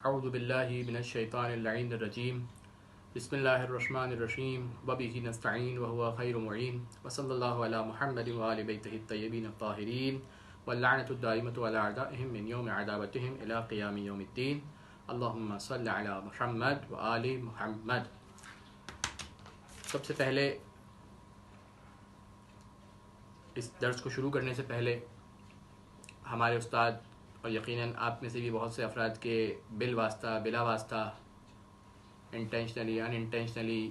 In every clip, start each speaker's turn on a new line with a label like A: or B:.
A: اعوذ باللہ من الشیطان اللعین الرجیم بسم اللہ الرحمن الرحیم وبہ نستعین وهو خیر معین وصلی اللہ علی محمد وآل بیتہ الطیبین الطاہرین واللعنۃ الدائمۃ علی اعدائہم من یوم عداوتہم الی قیام یوم الدین اللہم صل علی محمد وآل محمد۔ سب سے پہلے اس درس کو شروع کرنے سے پہلے ہمارے استاد اور یقیناً آپ میں سے بھی بہت سے افراد کے بالواسطہ بلا واسطہ انٹینشنلی ان انٹینشنلی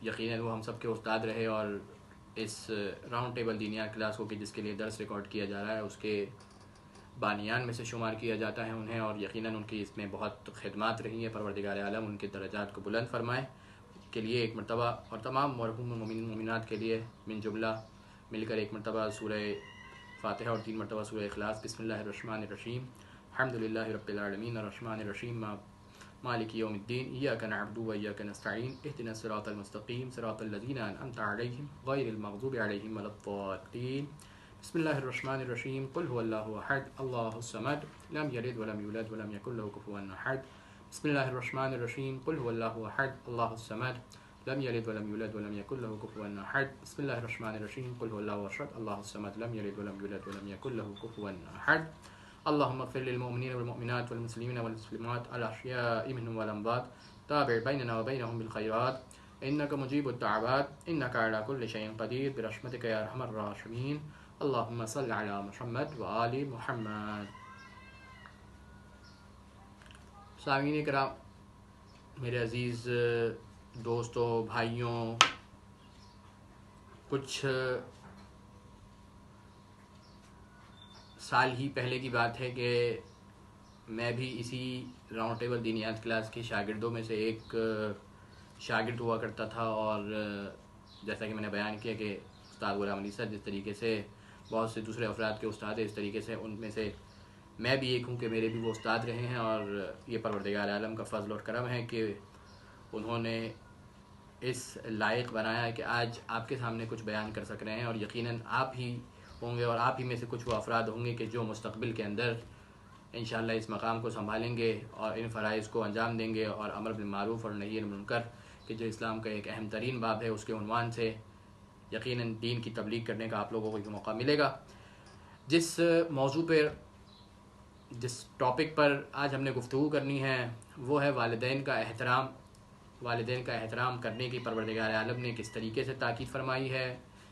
A: یقیناً وہ ہم سب کے استاد رہے اور اس راؤنڈ ٹیبل دینیا کلاس کو کہ جس کے لیے درس ریکارڈ کیا جا رہا ہے اس کے بانیان میں سے شمار کیا جاتا ہے انہیں، اور یقیناً ان کی اس میں بہت خدمات رہی ہیں۔ پروردگار عالم ان کے درجات کو بلند فرمائے کے لیے ایک مرتبہ اور تمام مرحوم مومنات کے لیے من جملہ مل کر ایک مرتبہ سورہ فاتحہ اور 3 مرتبہ سورہ اخلاص۔ بسم اللہ الرحمن الرحیم الحمد للہ رب العالمین الرحمن الرحیم مالک یوم الدین ایاک نعبد و ایاک نستعین اہدنا الصراط المستقیم صراط الذین انعمت علیہم غیر المغضوب علیہم ولا الضالین۔ بسم اللہ الرحمن الرحیم قل هو اللہ احد اللہ الصمد لم یلد ولم یولد ولم یکن له کفوا احد۔ بسم اللہ الرحمن الرحیم قل هو اللہ احد اللہ الصمد لم یلد ولم یولد ولم یکن له کفوا احد۔ بسم اللہ الرحمن الرحیم قل هو اللہ احد اللہ الصمد لم یلد ولم یولد ولم یکن له کفوا احد۔ اللهم اغفر للمؤمنین والمؤمنات والمسلمین والمسلمات الاحیاء منهم والاموات تابع بیننا وبینهم بالخیرات انک مجیب الدعوات انک علی کل شیء قدیر برحمتک یا ارحم الراحمین۔ اللهم صل علی محمد وآل محمد۔ سامعین کرام، میرے عزیز دوستوں، بھائیوں، کچھ سال ہی پہلے کی بات ہے کہ میں بھی اسی راؤنڈ ٹیبل دینیات کلاس کے شاگردوں میں سے ایک شاگرد ہوا کرتا تھا، اور جیسا کہ میں نے بیان کیا کہ استاد غلام علی صاحب جس طریقے سے بہت سے دوسرے افراد کے استاد ہیں، اس طریقے سے ان میں سے میں بھی ایک ہوں کہ میرے بھی وہ استاد رہے ہیں، اور یہ پروردگار عالم کا فضل اور کرم ہے کہ انہوں نے اس لائق بنایا ہے کہ آج آپ کے سامنے کچھ بیان کر سک رہے ہیں، اور یقیناً آپ ہی ہوں گے اور آپ ہی میں سے کچھ وہ افراد ہوں گے کہ جو مستقبل کے اندر انشاءاللہ اس مقام کو سنبھالیں گے اور ان فرائض کو انجام دیں گے، اور امر بالمعروف اور نہی عن المنکر کہ جو اسلام کا ایک اہم ترین باب ہے اس کے عنوان سے یقیناً دین کی تبلیغ کرنے کا آپ لوگوں کو موقع ملے گا۔ جس موضوع پر جس ٹاپک پر آج ہم نے گفتگو کرنی ہے وہ ہے والدین کا احترام۔ والدین کا احترام کرنے کی پروردگار عالم نے کس طریقے سے تاکید فرمائی ہے۔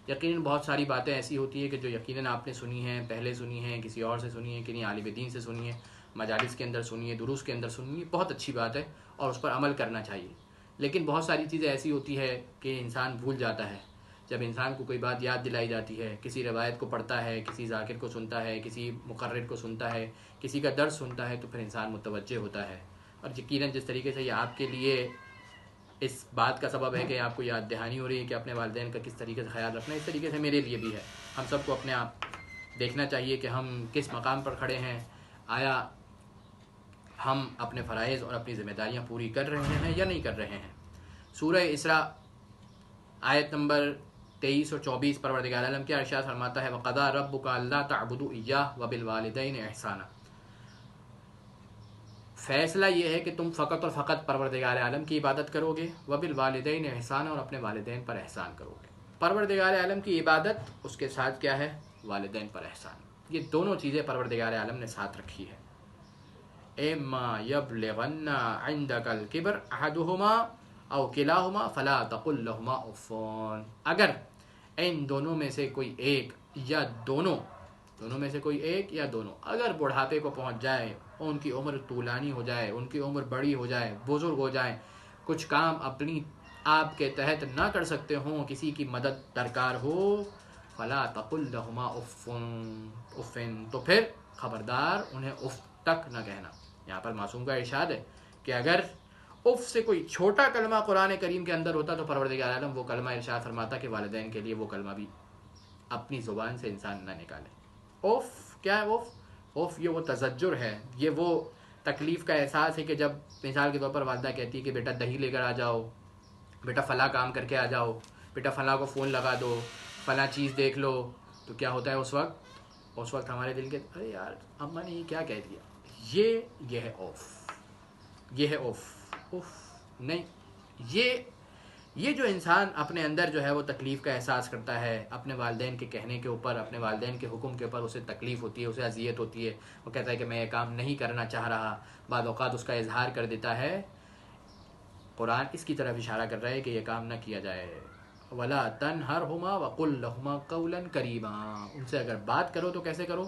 A: یقیناً بہت ساری باتیں ایسی ہوتی ہیں کہ جو یقیناً آپ نے سنی ہیں، پہلے سنی ہیں، کسی اور سے سنی ہیں، کنہیں عالم دین سے سنی ہے، مجالس کے اندر سنی ہے، دروس کے اندر سنی ہے، بہت اچھی بات ہے اور اس پر عمل کرنا چاہیے۔ لیکن بہت ساری چیزیں ایسی ہوتی ہے کہ انسان بھول جاتا ہے۔ جب انسان کو کوئی بات یاد دلائی جاتی ہے، کسی روایت کو پڑھتا ہے، کسی ذاکر کو سنتا ہے، کسی مقرر کو سنتا ہے، کسی کا درس سنتا ہے، تو پھر انسان متوجہ ہوتا ہے، اور یقیناً جس طریقے سے یہ آپ کے لیے اس بات کا سبب ہے کہ آپ کو یاد دہانی ہو رہی ہے کہ اپنے والدین کا کس طریقے سے خیال رکھنا ہے، اس طریقے سے میرے لیے بھی ہے۔ ہم سب کو اپنے آپ دیکھنا چاہیے کہ ہم کس مقام پر کھڑے ہیں، آیا ہم اپنے فرائض اور اپنی ذمہ داریاں پوری کر رہے ہیں یا نہیں کر رہے ہیں۔ سورہ اسراء آیت نمبر 23 اور 24 پروردگار عالم کیا ارشاد فرماتا ہے، وَقَضَىٰ رَبُّكَ أَلَّا تَعْبُدُوا إِيَّاهُ وَبِالْوَالِدَيْنِ إِحْسَانًا۔ فیصلہ یہ ہے کہ تم فقط اور فقط پروردگار عالم کی عبادت کرو گے، وبالوالدین احسان، اور اپنے والدین پر احسان کرو گے۔ پروردگار عالم کی عبادت، اس کے ساتھ کیا ہے؟ والدین پر احسان۔ یہ دونوں چیزیں پروردگار عالم نے ساتھ رکھی ہے۔ اما یبلغن عندک الکبر احدہما او کلاہما فلا تقل لہما اف۔ اگر ان دونوں میں سے کوئی ایک یا دونوں میں سے کوئی ایک یا دونوں اگر بڑھاپے کو پہنچ جائے، ان کی عمر طولانی ہو جائے، ان کی عمر بڑی ہو جائے، بزرگ ہو جائیں، کچھ کام اپنی آپ کے تحت نہ کر سکتے ہوں، کسی کی مدد درکار ہو، فلا تقل لہما اف، تو پھر خبردار انہیں اف تک نہ کہنا۔ یہاں پر معصوم کا ارشاد ہے کہ اگر اف سے کوئی چھوٹا کلمہ قرآن کریم کے اندر ہوتا تو پروردگار عالم وہ کلمہ ارشاد فرماتا کہ والدین کے لیے وہ کلمہ بھی اپنی زبان سے انسان نہ نکالے۔ اوف کیا ہے؟ اوف یہ وہ تزجر ہے، یہ وہ تکلیف کا احساس ہے کہ جب مثال کے طور پر والدہ کہتی ہے کہ بیٹا دہی لے کر آ جاؤ، بیٹا فلاں کام کر کے آ جاؤ، بیٹا فلاں کو فون لگا دو، فلاں چیز دیکھ لو، تو کیا ہوتا ہے اس وقت ہمارے دل کے ارے یار اماں نے یہ کیا کہہ دیا، یہ ہے اوف۔ یہ ہے اف اف نہیں. یہ جو انسان اپنے اندر جو ہے وہ تکلیف کا احساس کرتا ہے اپنے والدین کے کہنے کے اوپر، اپنے والدین کے حکم کے اوپر اسے تکلیف ہوتی ہے، اسے اذیت ہوتی ہے، وہ کہتا ہے کہ میں یہ کام نہیں کرنا چاہ رہا، بعض اوقات اس کا اظہار کر دیتا ہے. قرآن اس کی طرف اشارہ کر رہا ہے کہ یہ کام نہ کیا جائے. وَلَا تَنْهَرْهُمَا وَقُلْ لَهُمَا قَوْلًا كَرِيمًا. ان سے اگر بات کرو تو کیسے کرو؟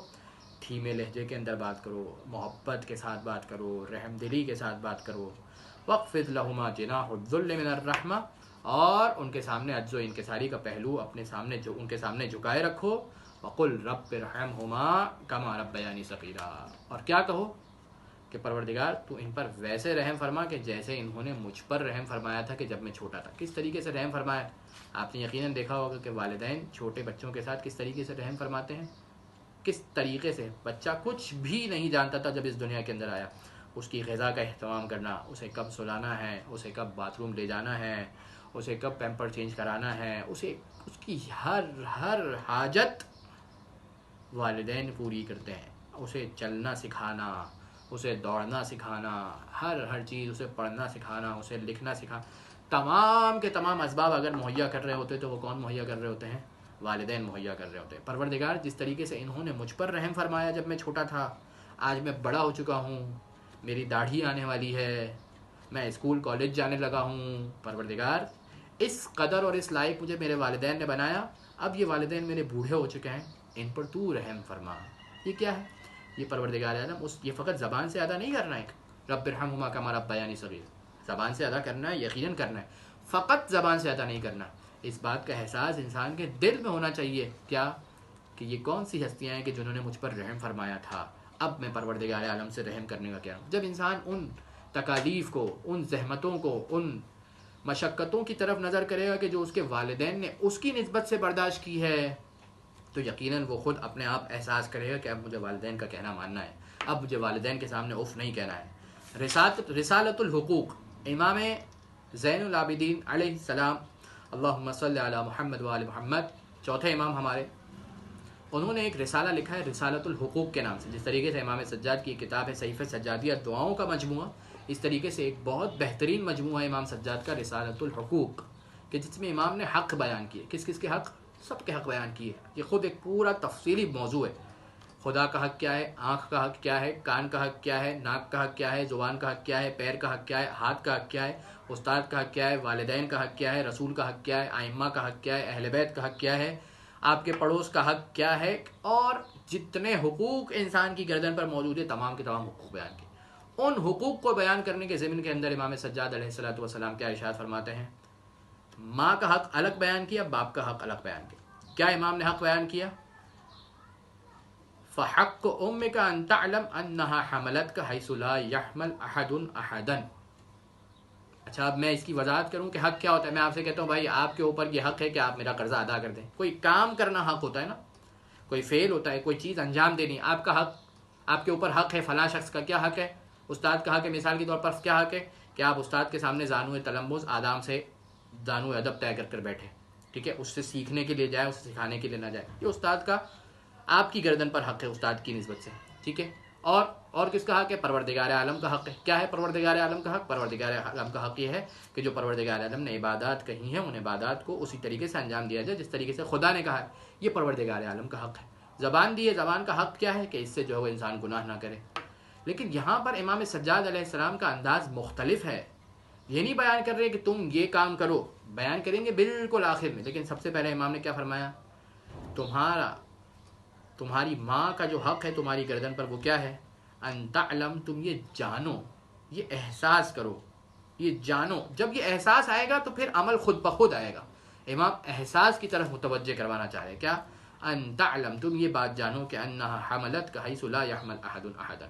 A: دھیمے لہجے کے اندر بات کرو، محبت کے ساتھ بات کرو، رحم دلی کے ساتھ بات کرو. وَاخْفِضْ لَهُمَا جِنَاحَ الذُّلِّ مِنَ الرَّحْمَةِ. اور ان کے سامنے عجز و انکساری کا پہلو اپنے سامنے جو ان کے سامنے جھکائے رکھو. وَقُلْ رَبِّ ارْحَمْهُمَا كَمَا رَبَّيَانِي صَغِيرًا. اور کیا کہو کہ پروردگار تو ان پر ویسے رحم فرما کہ جیسے انہوں نے مجھ پر رحم فرمایا تھا کہ جب میں چھوٹا تھا. کس طریقے سے رحم فرمایا؟ آپ نے یقیناً دیکھا ہوگا کہ والدین چھوٹے بچوں کے ساتھ کس طریقے سے رحم فرماتے ہیں. کس طریقے سے بچہ کچھ بھی نہیں جانتا تھا جب اس دنیا کے اندر آیا، اس کی غذا کا اہتمام کرنا، اسے کب سلانا ہے، اسے کب باتھ روم لے جانا ہے، اسے کب پیمپر چینج کرانا ہے، اسے اس کی ہر حاجت والدین پوری کرتے ہیں. اسے چلنا سکھانا، اسے دوڑنا سکھانا، ہر چیز، اسے پڑھنا سکھانا، اسے لکھنا سکھانا، تمام کے تمام اسباب اگر مہیا کر رہے ہوتے تو وہ کون مہیا کر رہے ہوتے ہیں؟ والدین مہیا کر رہے ہوتے ہیں. پروردگار جس طریقے سے انہوں نے مجھ پر رحم فرمایا جب میں چھوٹا تھا، آج میں بڑا ہو چکا ہوں، میری داڑھی آنے والی ہے، میں اسکول کالج جانے لگا ہوں، پروردگار اس قدر اور اس لائق مجھے میرے والدین نے بنایا، اب یہ والدین میرے بوڑھے ہو چکے ہیں، ان پر تو رحم فرما. یہ کیا ہے؟ یہ پروردگار عالم یہ فقط زبان سے ادا نہیں کرنا ہے. رب ارحمہما کما ربیانی صغیر زبان سے ادا کرنا ہے، یقیناً کرنا ہے، فقط زبان سے ادا نہیں کرنا. اس بات کا احساس انسان کے دل میں ہونا چاہیے کیا کہ یہ کون سی ہستیاں ہیں کہ جنہوں نے مجھ پر رحم فرمایا تھا، اب میں پروردگار عالم سے رحم کرنے کا کیا. جب انسان ان تکالیف کو، ان زحمتوں کو، ان مشقتوں کی طرف نظر کرے گا کہ جو اس کے والدین نے اس کی نسبت سے برداشت کی ہے، تو یقیناً وہ خود اپنے آپ احساس کرے گا کہ اب مجھے والدین کا کہنا ماننا ہے، اب مجھے والدین کے سامنے اف نہیں کہنا ہے. رسالۃ الحقوق، امام زین العابدین علیہ السلام، اللہم صلی علی محمد وآل محمد، چوتھے امام ہمارے، انہوں نے ایک رسالہ لکھا ہے رسالۃ الحقوق کے نام سے. جس طریقے سے امام سجاد کی کتاب ہے صحیفہ سجادیہ، دعاؤں کا مجموعہ، اس طریقے سے ایک بہت بہترین مجموعہ ہے امام سجاد کا رسالۃ الحقوق، کہ جس میں امام نے حق بیان کیے. کس کس کے حق؟ سب کے حق بیان کیے. یہ خود ایک پورا تفصیلی موضوع ہے. خدا کا حق کیا ہے، آنکھ کا حق کیا ہے، کان کا حق کیا ہے، ناک کا حق کیا ہے، زبان کا حق کیا ہے، پیر کا حق کیا ہے، ہاتھ کا حق کیا ہے، استاد کا حق کیا ہے، والدین کا حق کیا ہے، رسول کا حق کیا ہے، ائمہ کا حق کیا ہے، اہل بیت کا حق کیا ہے، آپ کے پڑوس کا حق کیا ہے، اور جتنے حقوق انسان کی گردن پر موجود ہے تمام کے تمام حقوق بیان کیے. ان حقوق کو بیان کرنے کے ضمن کے اندر امام سجاد علیہ الصلوۃ والسلام کیا ارشاد فرماتے ہیں؟ ماں کا حق الگ بیان کیا، باپ کا حق الگ بیان کیا. کیا امام نے حق بیان کیا؟ فحق امک ان تعلم انها حملتك حيث لا يحمل احد احدا. اچھا اب میں اس کی وضاحت کروں کہ حق کیا ہوتا ہے. میں آپ سے کہتا ہوں بھائی آپ کے اوپر یہ حق ہے کہ آپ میرا قرضہ ادا کر دیں. کوئی کام کرنا حق ہوتا ہے نا، کوئی فعل ہوتا ہے، کوئی چیز انجام دینی. آپ کا حق، آپ کے اوپر حق ہے فلاں شخص کا. کیا حق ہے؟ استاد کا حق ہے. مثال کے طور پر کیا حق ہے کہ آپ استاد کے سامنے زانو تلمذ آداب سے زانو ادب طے کر بیٹھے، ٹھیک ہے، اس سے سیکھنے کے لیے جائے، اس سے سکھانے کے لیے نہ جائے. یہ استاد کا آپ کی گردن پر حق ہے استاد کی نسبت سے، ٹھیک ہے. اور کس کا حق ہے؟ پروردگار عالم کا حق ہے. کیا ہے پروردگار عالم کا حق؟ پروردگار عالم کا حق یہ ہے کہ جو پروردگار عالم نے عبادات کہی ہیں ان عبادات کو اسی طریقے سے انجام دیا جائے جس طریقے سے خدا نے کہا ہے. یہ پروردگار عالم کا حق ہے. زبان دی ہے، زبان کا حق کیا ہے کہ اس سے جو ہے وہ انسان گناہ نہ کرے. لیکن یہاں پر امام سجاد علیہ السلام کا انداز مختلف ہے. یہ نہیں بیان کر رہے کہ تم یہ کام کرو، بیان کریں گے بالکل آخر میں. لیکن سب سے پہلے امام نے کیا فرمایا؟ تمہاری ماں کا جو حق ہے تمہاری گردن پر وہ کیا ہے؟ ان تعلم، تم یہ جانو، یہ احساس کرو، یہ جانو. جب یہ احساس آئے گا تو پھر عمل خود بخود آئے گا. امام احساس کی طرف متوجہ کروانا چاہ رہے. کیا؟ ان تعلم، تم یہ بات جانو کہ انہا حملت حیث لا یحمل احد احدا.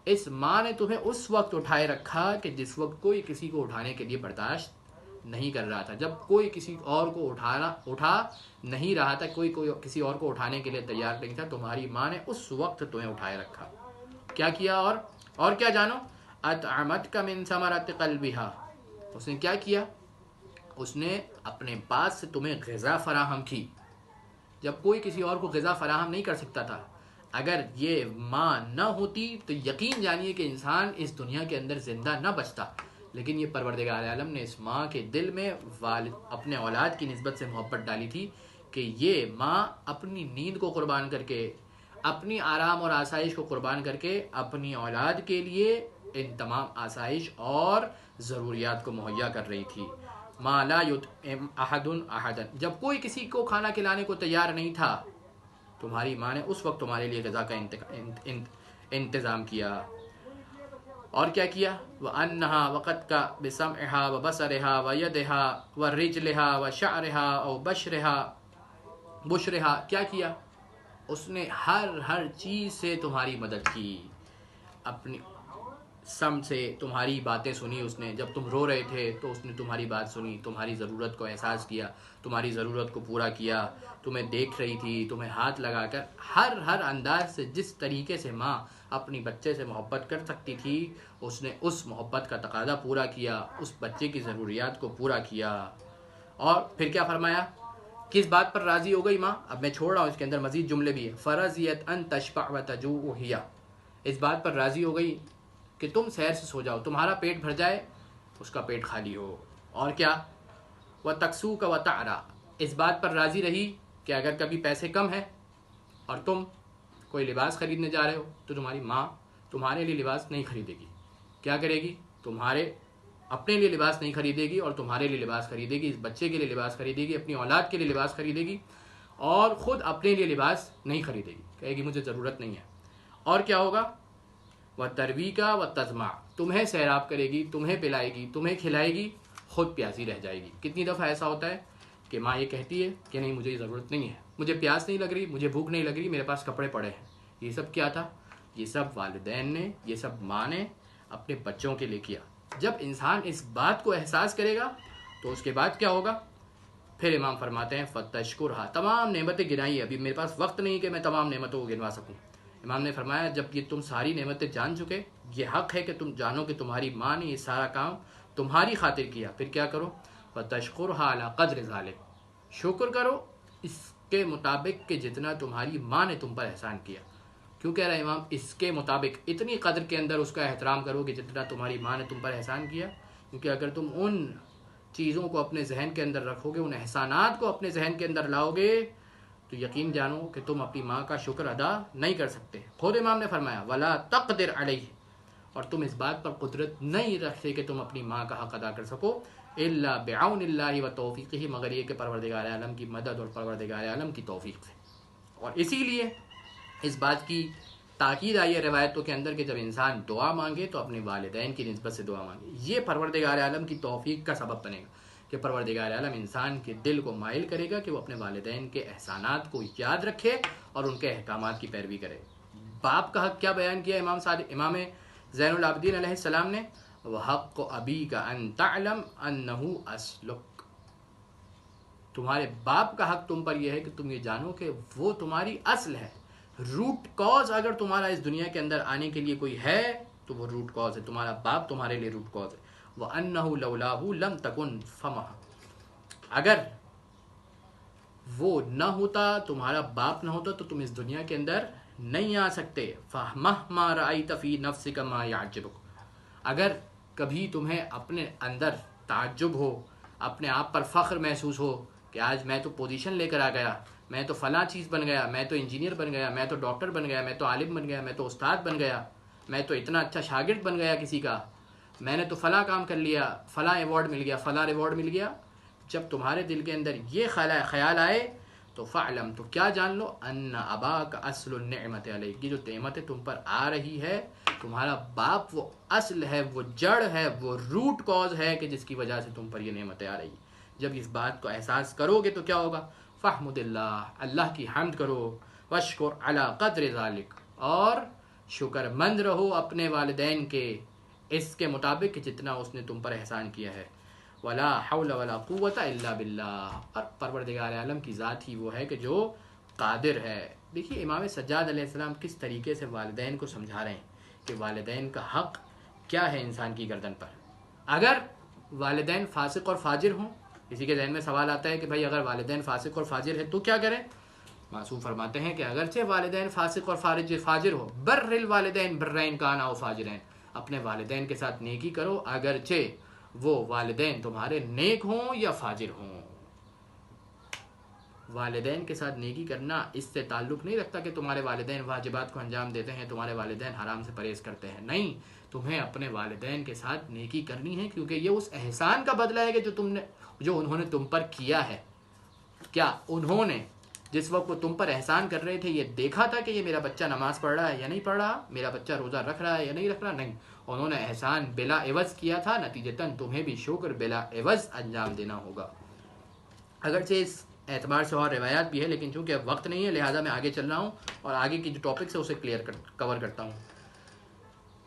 A: اس ماں نے تمہیں اس وقت اٹھائے رکھا کہ جس وقت کوئی کسی کو اٹھانے کے لیے برداشت نہیں کر رہا تھا. جب کوئی کسی اور کو اٹھا نہیں رہا تھا، کوئی کسی اور کو اٹھانے کے لیے تیار نہیں تھا، تمہاری ماں نے اس وقت تمہیں اٹھائے رکھا. کیا کیا؟ اور کیا جانو؟ اطعمتک من ثمرۃ قلبھا. اس نے کیا کیا؟ اس نے اپنے پاس سے تمہیں غذا فراہم کی جب کوئی کسی اور کو غذا فراہم نہیں کر سکتا تھا. اگر یہ ماں نہ ہوتی تو یقین جانیے کہ انسان اس دنیا کے اندر زندہ نہ بچتا. لیکن یہ پروردگار عالم نے اس ماں کے دل میں اپنے اولاد کی نسبت سے محبت ڈالی تھی کہ یہ ماں اپنی نیند کو قربان کر کے، اپنی آرام اور آسائش کو قربان کر کے اپنی اولاد کے لیے ان تمام آسائش اور ضروریات کو مہیا کر رہی تھی. ما لا یطعم احد احدا، جب کوئی کسی کو کھانا کھلانے کو تیار نہیں تھا، تمہاری ماں نے اس وقت تمہارے لیے غذا کا انتظام کیا. اور کیا کیا؟ وَأَنَّهَا وَقَدْكَ بِسَمْعِهَا وَبَصَرِهَا وَيَدِهَا وَرِجْلِهَا وَشَعْرِهَا أَوْ بُشْرِهَا. کیا کیا؟ اس نے ہر چیز سے تمہاری مدد کی. اپنی سمجھ سے تمہاری باتیں سنی اس نے. جب تم رو رہے تھے تو اس نے تمہاری بات سنی، تمہاری ضرورت کو احساس کیا، تمہاری ضرورت کو پورا کیا. تمہیں دیکھ رہی تھی، تمہیں ہاتھ لگا کر ہر انداز سے جس طریقے سے ماں اپنی بچے سے محبت کر سکتی تھی، اس نے اس محبت کا تقاضا پورا کیا، اس بچے کی ضروریات کو پورا کیا. اور پھر کیا فرمایا؟ کس بات پر راضی ہو گئی ماں؟ اب میں چھوڑ رہا ہوں، اس کے اندر مزید جملے بھی ہیں. فرضیت ان تشبع وتجوع ہی، اس بات پر راضی ہو گئی کہ تم سیر سے سو جاؤ، تمہارا پیٹ بھر جائے، اس کا پیٹ خالی ہو. اور کیا؟ وتکسوک وتعرا، اس بات پر راضی رہی کہ اگر کبھی پیسے کم ہیں اور تم کوئی لباس خریدنے جا رہے ہو تو تمہاری ماں تمہارے لیے لباس نہیں خریدے گی. کیا کرے گی؟ تمہارے اپنے لیے لباس نہیں خریدے گی اور تمہارے لیے لباس خریدے گی، اس بچے کے لیے لباس خریدے گی، اپنی اولاد کے لیے لباس خریدے گی، اور خود اپنے لیے لباس نہیں خریدے گی، کہے گی مجھے ضرورت نہیں ہے. اور کیا ہوگا؟ وَتَرْوِيكَ وَتَزْمَعُ، تمہیں سیراب کرے گی، تمہیں پلائے گی، تمہیں کھلائے گی، خود پیاسی رہ جائے گی. کتنی دفعہ ایسا ہوتا ہے کہ ماں یہ کہتی ہے کہ نہیں مجھے ضرورت نہیں ہے، مجھے پیاس نہیں لگ رہی، مجھے بھوک نہیں لگ رہی، میرے پاس کپڑے پڑے ہیں. یہ سب کیا تھا؟ یہ سب والدین نے، یہ سب ماں نے اپنے بچوں کے لیے کیا. جب انسان اس بات کو احساس کرے گا تو اس کے بعد کیا ہوگا؟ پھر امام فرماتے ہیں فَتَشْكُرْهَا، تمام نعمتیں گنائی. ابھی میرے پاس وقت نہیں کہ میں تمام نعمتوں کو گنوا سکوں. امام نے فرمایا جب یہ تم ساری نعمتیں جان چکے، یہ حق ہے کہ تم جانو کہ تمہاری ماں نے یہ سارا کام تمہاری خاطر کیا، پھر کیا کرو؟ فَتَشْكُرْهَا عَلَىٰ قَدْرِ ذَلِكَ، شکر کرو اس کے مطابق کہ جتنا تمہاری ماں نے تم پر احسان کیا. کیوں کہہ رہا ہے امام اس کے مطابق؟ اتنی قدر کے اندر اس کا احترام کرو کہ جتنا تمہاری ماں نے تم پر احسان کیا. کیونکہ اگر تم ان چیزوں کو اپنے ذہن کے اندر رکھو گے، ان احسانات کو اپنے ذہن کے اندر لاؤ گے، تو یقین جانو کہ تم اپنی ماں کا شکر ادا نہیں کر سکتے. خود امام نے فرمایا وَلَا تَقْدِرْ عَلَيْهِ، اور تم اس بات پر قدرت نہیں رکھتے کہ تم اپنی ماں کا حق ادا کر سکو الا بعون اللہ و توفیقہ، مگر یہ کہ پروردگار عالم کی مدد اور پروردگار عالم کی توفیق سے. اور اسی لیے اس بات کی تاکید آئی ہے روایتوں کے اندر کہ جب انسان دعا مانگے تو اپنے والدین کی نسبت سے دعا مانگے. یہ پروردگار عالم کی توفیق کا سبب بنے گا کہ پروردگار عالم انسان کے دل کو مائل کرے گا کہ وہ اپنے والدین کے احسانات کو یاد رکھے اور ان کے احکامات کی پیروی کرے. باپ کا حق کیا بیان کیا امام زین العابدین علیہ السلام نے؟ وَحَقُّ أَبِيكَ أَن تَعْلَمْ أَنَّهُ أَصْلُكَ، تمہارے باپ کا حق تم پر یہ ہے کہ تم یہ جانو کہ وہ تمہاری اصل ہے. روٹ کاز اگر تمہارا اس دنیا کے اندر آنے کے لیے کوئی ہے تو وہ روٹ کاز ہے، تمہارا باپ تمہارے لیے روٹ کاز ہے. وَأَنَّهُ لَوْلَاهُ لَمْ تَكُنْ فَمَهَا، اگر وہ نہ ہوتا، تمہارا باپ نہ ہوتا تو تم اس دنیا کے اندر نہیں آ سکتے. فَمَهْمَا رَأَيْتَ فِي نَفْسِكَ مَا يَعْجِبُكَ، اگر کبھی تمہیں اپنے اندر تعجب ہو، اپنے آپ پر فخر محسوس ہو کہ آج میں تو پوزیشن لے کر آ گیا، میں تو فلاں چیز بن گیا، میں تو انجینئر بن گیا، میں تو ڈاکٹر بن گیا، میں تو عالم بن گیا، میں تو استاد بن گیا، میں تو اتنا اچھا شاگرد بن گیا کسی کا، میں نے تو فلاں کام کر لیا، فلاں ایوارڈ مل گیا، فلاں ایوارڈ مل گیا. جب تمہارے دل کے اندر یہ خیال آئے تو فعلم، تو کیا جان لو، ان اباک اصل النعمت علیک، یہ جو نعمت تم پر آ رہی ہے، تمہارا باپ وہ اصل ہے، وہ جڑ ہے، وہ روٹ کاز ہے کہ جس کی وجہ سے تم پر یہ نعمتیں آ رہی ہیں. جب اس بات کو احساس کرو گے تو کیا ہوگا؟ فحمد اللہ، اللہ کی حمد کرو، واشکر علی قدر ذالک، اور شکر مند رہو اپنے والدین کے اس کے مطابق کہ جتنا اس نے تم پر احسان کیا ہے. ولا حول ولا قوت الا باللہ، اور پروردگار عالم کی ذات ہی وہ ہے کہ جو قادر ہے. دیکھیے امام سجاد علیہ السلام کس طریقے سے والدین کو سمجھا رہے ہیں کہ والدین کا حق کیا ہے انسان کی گردن پر. اگر والدین فاسق اور فاجر ہوں، کسی کے ذہن میں سوال آتا ہے کہ بھائی اگر والدین فاسق اور فاجر ہیں تو کیا کریں؟ معصوم فرماتے ہیں کہ اگرچہ والدین فاسق اور فاجر ہو، بر الوالدین برین کانا و فاجرین، اپنے والدین کے ساتھ نیکی کرو اگرچہ وہ والدین تمہارے نیک ہوں یا فاجر ہوں۔ والدین کے ساتھ نیکی کرنا اس سے تعلق نہیں رکھتا کہ تمہارے والدین واجبات کو انجام دیتے ہیں، تمہارے والدین حرام سے پرہیز کرتے ہیں، نہیں، تمہیں اپنے والدین کے ساتھ نیکی کرنی ہے، کیونکہ یہ اس احسان کا بدلہ ہے کہ جو انہوں نے تم پر کیا ہے۔ کیا انہوں نے جس وقت وہ تم پر احسان کر رہے تھے یہ دیکھا تھا کہ یہ میرا بچہ نماز پڑھ رہا ہے یا نہیں پڑھ رہا، میرا بچہ روزہ رکھ رہا ہے یا نہیں رکھ رہا؟ نہیں، انہوں نے احسان بلا عوض کیا تھا، نتیجتاً تمہیں بھی شکر بلا عوض انجام دینا ہوگا۔ اگرچہ اس اعتبار سے اور روایات بھی ہے، لیکن چونکہ اب وقت نہیں ہے لہٰذا میں آگے چل رہا ہوں اور آگے کی جو ٹاپکس ہے اسے کور کرتا ہوں۔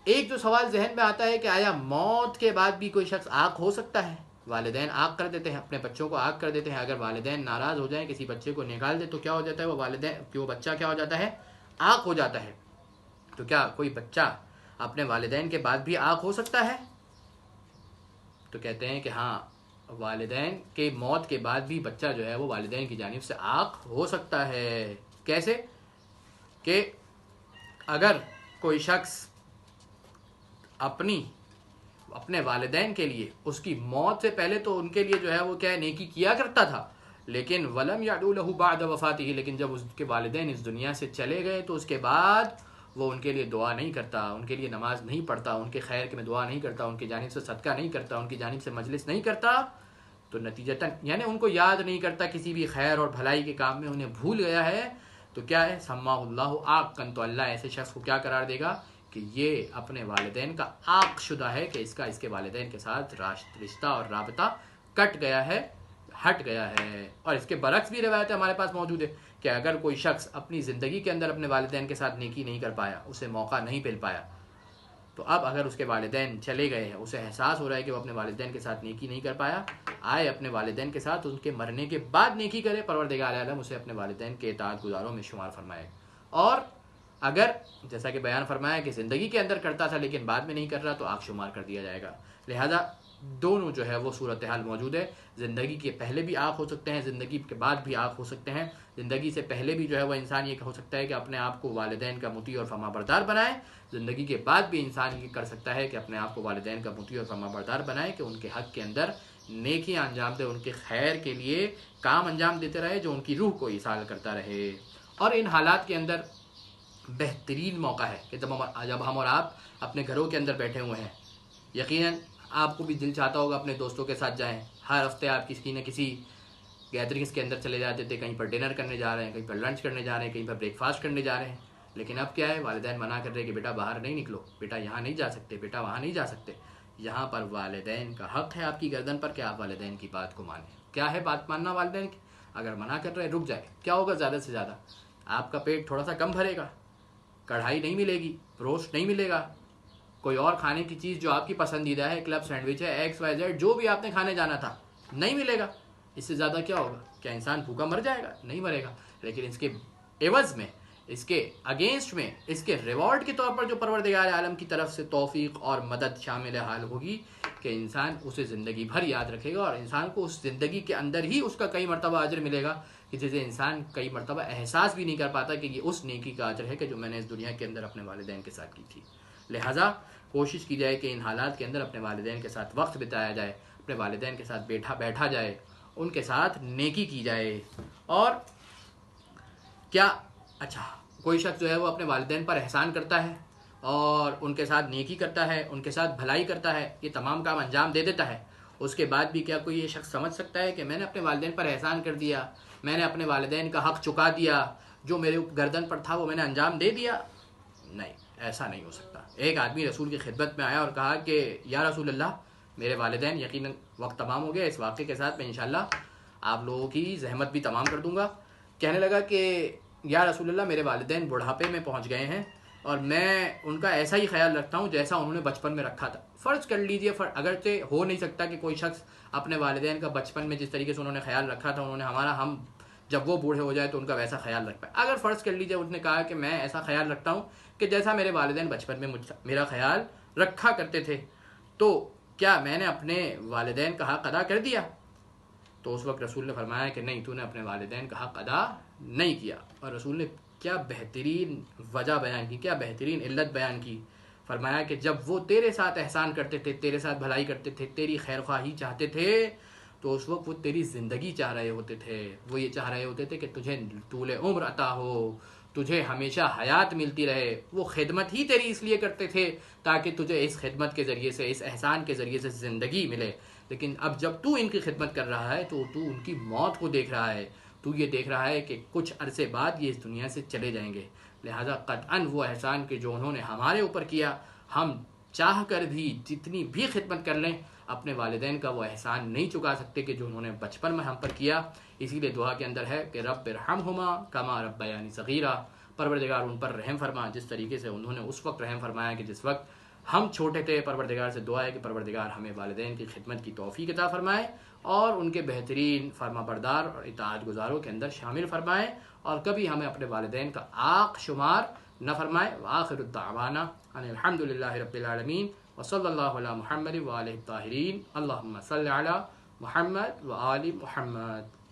A: ایک جو سوال ذہن میں آتا ہے کہ آیا موت کے بعد بھی کوئی شخص عاق ہو سکتا ہے؟ والدین عاق کر دیتے ہیں، اپنے بچوں کو عاق کر دیتے ہیں، اگر والدین ناراض ہو جائیں، کسی بچے کو نکال دے تو کیا ہو جاتا ہے؟ وہ بچہ کیا ہو جاتا ہے؟ عاق ہو جاتا ہے۔ تو کیا کوئی بچہ اپنے والدین کے بعد بھی عاق ہو سکتا ہے؟ تو کہتے ہیں کہ ہاں، والدین کے موت کے بعد بھی بچہ جو ہے وہ والدین کی جانب سے عاق ہو سکتا ہے۔ کیسے؟ کہ اگر کوئی شخص اپنے والدین کے لیے اس کی موت سے پہلے تو ان کے لیے جو ہے وہ کیا نیکی کیا کرتا تھا، لیکن ولم یعدو لہ بعد وفاتہ، لیکن جب اس کے والدین اس دنیا سے چلے گئے تو اس کے بعد وہ ان کے لیے دعا نہیں کرتا، ان کے لیے نماز نہیں پڑھتا، ان کے خیر کے میں دعا نہیں کرتا، ان کی جانب سے صدقہ نہیں کرتا، ان کی جانب سے مجلس نہیں کرتا، تو نتیجتاً یعنی ان کو یاد نہیں کرتا کسی بھی خیر اور بھلائی کے کام میں، انہیں بھول گیا ہے، تو کیا ہے؟ سماہ اللہ عاقًا، تو اللہ ایسے شخص کو کیا قرار دے گا کہ یہ اپنے والدین کا عاق شدہ ہے، کہ اس کے والدین کے ساتھ رشتہ اور رابطہ کٹ گیا ہے، ہٹ گیا ہے۔ اور اس کے برعکس بھی روایت ہمارے پاس موجود ہے کہ اگر کوئی شخص اپنی زندگی کے اندر اپنے والدین کے ساتھ نیکی نہیں کر پایا، اسے موقع نہیں مل پایا، تو اب اگر اس کے والدین چلے گئے ہیں، اسے احساس ہو رہا ہے کہ وہ اپنے والدین کے ساتھ نیکی نہیں کر پایا، آئے اپنے والدین کے ساتھ ان کے مرنے کے بعد نیکی کرے، پروردگار عالم اسے اپنے والدین کے اطاعت گزاروں میں شمار فرمائے۔ اور اگر جیسا کہ بیان فرمایا کہ زندگی کے اندر کرتا تھا لیکن بعد میں نہیں کر رہا، تو عاق شمار کر دیا جائے گا۔ لہذا دونوں جو ہے وہ صورتحال موجود ہے، زندگی کے پہلے بھی عاق ہو سکتے ہیں، زندگی کے بعد بھی عاق ہو سکتے ہیں۔ زندگی سے پہلے بھی جو ہے وہ انسان یہ ہو سکتا ہے کہ اپنے آپ کو والدین کا مطیع اور فرما بردار بنائے، زندگی کے بعد بھی انسان یہ کر سکتا ہے کہ اپنے آپ کو والدین کا مطیع اور فرما بردار بنائے، کہ ان کے حق کے اندر نیکیاں انجام دے، ان کے خیر کے لیے کام انجام دیتے رہے جو ان کی روح کو ایصال کرتا رہے۔ اور ان حالات کے اندر بہترین موقع ہے کہ جب ہم اور آپ اپنے گھروں کے اندر بیٹھے ہوئے ہیں، یقیناً آپ کو بھی دل چاہتا ہوگا اپنے دوستوں کے ساتھ جائیں، ہر ہفتے آپ کسی نہ کسی گیدرنگس کے اندر چلے جاتے تھے، کہیں پر ڈنر کرنے جا رہے ہیں، کہیں پر لنچ کرنے جا رہے ہیں، کہیں پر بریک فاسٹ کرنے جا رہے ہیں، لیکن اب کیا ہے؟ والدین منع کر رہے ہیں کہ بیٹا باہر نہیں نکلو، بیٹا یہاں نہیں جا سکتے، بیٹا وہاں نہیں جا سکتے۔ یہاں پر والدین کا حق ہے آپ کی گردن پر کہ آپ والدین کی بات کو مانیں۔ کیا ہے بات ماننا والدین کی؟ اگر منع کر رہے رک جائے، کیا ہوگا؟ زیادہ سے زیادہ آپ کا پیٹ تھوڑا سا کم بھرے گا، کڑھائی نہیں ملے گی، روسٹ نہیں ملے گا، کوئی اور کھانے کی چیز جو آپ کی پسندیدہ ہے، کلب سینڈوچ ہے، ایکس وائی زیڈ، جو بھی آپ نے کھانے جانا تھا، نہیں ملے گا۔ اس سے زیادہ کیا ہوگا؟ کیا انسان بھوکا مر جائے گا؟ نہیں مرے گا، لیکن اس کے عوض میں، اس کے اگینسٹ میں، اس کے ریوارڈ کے طور پر جو پروردگار عالم کی طرف سے توفیق اور مدد شامل حال ہوگی کہ انسان اسے زندگی بھر یاد رکھے گا، اور انسان کو اس زندگی کے اندر ہی اس کا کئی مرتبہ اجر ملے گا کہ جسے انسان کئی مرتبہ احساس بھی نہیں کر پاتا کہ یہ اس نیکی کا اجر ہے کہ جو میں نے اس دنیا کے اندر اپنے والدین کے ساتھ کی تھی۔ لہٰذا کوشش کی جائے کہ ان حالات کے اندر اپنے والدین کے ساتھ وقت بتایا جائے، اپنے والدین کے ساتھ بیٹھا جائے، ان کے ساتھ نیکی کی جائے۔ اور کیا اچھا کوئی شخص جو ہے وہ اپنے والدین پر احسان کرتا ہے اور ان کے ساتھ نیکی کرتا ہے، ان کے ساتھ بھلائی کرتا ہے، یہ تمام کام انجام دے دیتا ہے، اس کے بعد بھی کیا کوئی یہ شخص سمجھ سکتا ہے کہ میں نے اپنے والدین پر احسان کر دیا، میں نے اپنے والدین کا حق چکا دیا، جو میرے گردن پر تھا وہ میں نے انجام دے دیا؟ نہیں، ایسا نہیں ہو سکتا۔ ایک آدمی رسول کی خدمت میں آیا اور کہا کہ یا رسول اللہ، میرے والدین، یقیناً وقت تمام ہو گیا، اس واقعے کے ساتھ میں انشاءاللہ آپ لوگوں کی زحمت بھی تمام کر دوں گا۔ کہنے لگا کہ یا رسول اللہ، میرے والدین بڑھاپے میں پہنچ گئے ہیں اور میں ان کا ایسا ہی خیال رکھتا ہوں جیسا انہوں نے بچپن میں رکھا تھا۔ فرض کر لیجئے، اگرچہ ہو نہیں سکتا کہ کوئی شخص اپنے والدین کا بچپن میں جس طریقے سے انہوں نے خیال رکھا تھا، انہوں نے ہم جب وہ بوڑھے ہو جائے تو ان کا ویسا خیال رکھ پائے۔ اگر فرض کر لیجئے اس نے کہا کہ میں ایسا خیال رکھتا ہوں کہ جیسا میرے والدین بچپن میں میرا خیال رکھا کرتے تھے، تو کیا میں نے اپنے والدین کا حق ادا کر دیا؟ تو اس وقت رسول نے فرمایا کہ نہیں، تو نے اپنے والدین کا حق ادا نہیں کیا. اور رسول نے کیا بہترین وجہ بیان کی, کیا بہترین علت بیان کی. فرمایا کہ جب وہ تیرے ساتھ احسان کرتے تھے, تیرے ساتھ بھلائی کرتے تھے, تیری خیر خواہی چاہتے تھے, تو اس وقت وہ تیری زندگی چاہ رہے ہوتے تھے. وہ یہ چاہ رہے ہوتے تھے کہ تجھے طول عمر عطا ہو, تجھے ہمیشہ حیات ملتی رہے. وہ خدمت ہی تیری اس لیے کرتے تھے تاکہ تجھے اس خدمت کے ذریعے سے, اس احسان کے ذریعے سے زندگی ملے. لیکن اب جب تو ان کی خدمت کر رہا ہے تو تو ان کی موت کو دیکھ رہا ہے, تو یہ دیکھ رہا ہے کہ کچھ عرصے بعد یہ اس دنیا سے چلے جائیں گے. لہذا قطعاً وہ احسان کے جو انہوں نے ہمارے اوپر کیا, ہم چاہ کر بھی جتنی بھی خدمت کر لیں اپنے والدین کا وہ احسان نہیں چکا سکتے کہ جو انہوں نے بچپن میں ہم پر کیا. اسی لیے دعا کے اندر ہے کہ رب ارحمہما کما ربیانی صغیرا, پروردگار ان پر رحم فرما جس طریقے سے انہوں نے اس وقت رحم فرمایا کہ جس وقت ہم چھوٹے تھے. پروردگار سے دعا ہے کہ پروردگار ہمیں والدین کی خدمت کی توفیق عطا فرمائے اور ان کے بہترین فرما بردار اور اطاعت گزاروں کے اندر شامل فرمائے, اور کبھی ہمیں اپنے والدین کا عاق شمار نہ فرمائے. وآخر الدعوانا ان الحمد للہ رب العالمین وصلی اللہ علی محمد وآلہ الطاہرین. اللہم صلی علی محمد وآل محمد.